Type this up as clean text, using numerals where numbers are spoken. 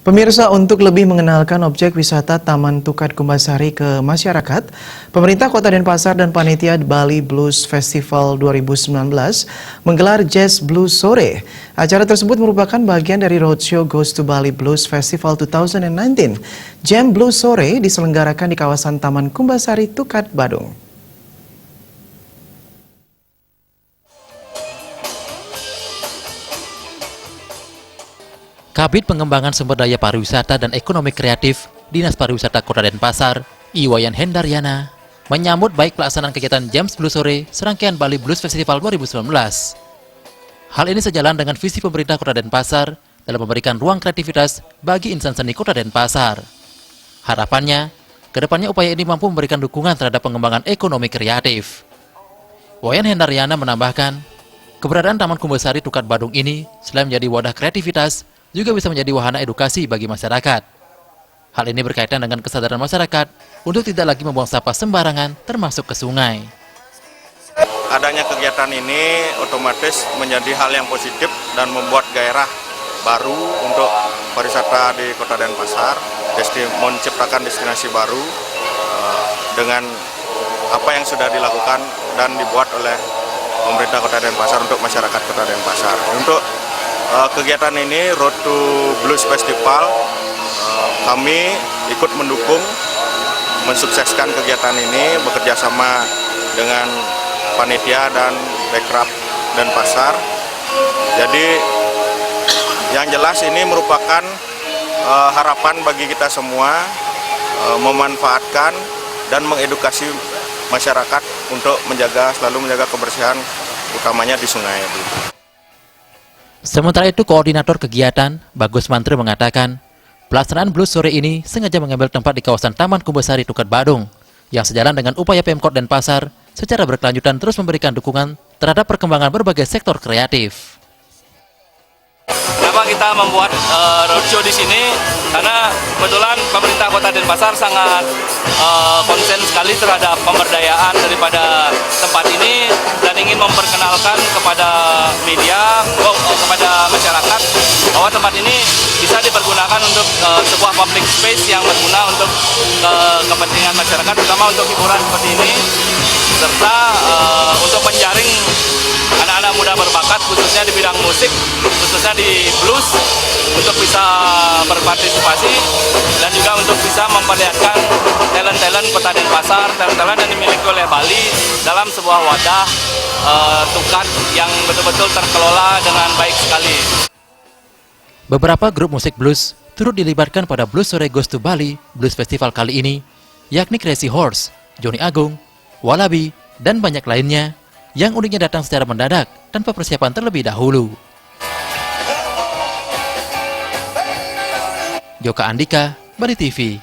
Pemirsa, untuk lebih mengenalkan objek wisata Taman Tukat Kumbasari ke masyarakat, pemerintah Kota Denpasar dan panitia Bali Blues Festival 2019 menggelar Jazz Blues Sore. Acara tersebut merupakan bagian dari Roadshow Goes to Bali Blues Festival 2019. Jam Blues Sore diselenggarakan di kawasan Taman Kumbasari, Tukat, Badung. Kabid Pengembangan Sumber Daya Pariwisata dan Ekonomi Kreatif Dinas Pariwisata Kota Denpasar, Iwayan Hendaryana, menyambut baik pelaksanaan kegiatan Jams Blues Sore serangkaian Bali Blues Festival 2019. Hal ini sejalan dengan visi pemerintah Kota Denpasar dalam memberikan ruang kreativitas bagi insan seni Kota Denpasar. Harapannya, kedepannya upaya ini mampu memberikan dukungan terhadap pengembangan ekonomi kreatif. Iwayan Hendaryana menambahkan, keberadaan Taman Kumbasari Tukat Badung ini selain menjadi wadah kreativitas, juga bisa menjadi wahana edukasi bagi masyarakat. Hal ini berkaitan dengan kesadaran masyarakat untuk tidak lagi membuang sampah sembarangan termasuk ke sungai. Adanya kegiatan ini otomatis menjadi hal yang positif dan membuat gairah baru untuk pariwisata di Kota Denpasar, menciptakan destinasi baru dengan apa yang sudah dilakukan dan dibuat oleh pemerintah Kota Denpasar untuk masyarakat Kota Denpasar. Untuk kegiatan ini, Road to Blues Festival, kami ikut mendukung, mensukseskan kegiatan ini, bekerja sama dengan panitia dan Bekraf Denpasar. Jadi yang jelas ini merupakan harapan bagi kita semua, memanfaatkan dan mengedukasi masyarakat untuk selalu menjaga kebersihan, utamanya di sungai. Sementara itu, Koordinator Kegiatan, Bagus Mantri mengatakan, pelaksanaan Blues Sore ini sengaja mengambil tempat di kawasan Taman Kumbasari Tukat Badung, yang sejalan dengan upaya Pemkot Denpasar secara berkelanjutan terus memberikan dukungan terhadap perkembangan berbagai sektor kreatif. Kenapa kita membuat roadshow di sini? Karena kebetulan pemerintah Kota Denpasar sangat konsen sekali terhadap pemberdayaan daripada tempat ini dan ingin memperkenalkan kepada media, kepada masyarakat bahwa tempat ini bisa dipergunakan untuk sebuah public space yang berguna untuk kepentingan masyarakat, terutama untuk hiburan seperti ini, serta untuk menjaring anak-anak muda berbakat khususnya di bidang musik, khususnya di blues, untuk bisa berpartisipasi dan juga untuk bisa memperlihatkan talent-talent Kota Denpasar, talent-talent yang dimiliki oleh Bali dalam sebuah wadah Tukat yang betul-betul terkelola dengan baik sekali. Beberapa grup musik blues turut dilibatkan pada Blues Sore Goes to Bali Blues Festival kali ini, yakni Crazy Horse, Johnny Agung, Wallaby, dan banyak lainnya yang uniknya datang secara mendadak tanpa persiapan terlebih dahulu. Joka Andika, Bali TV.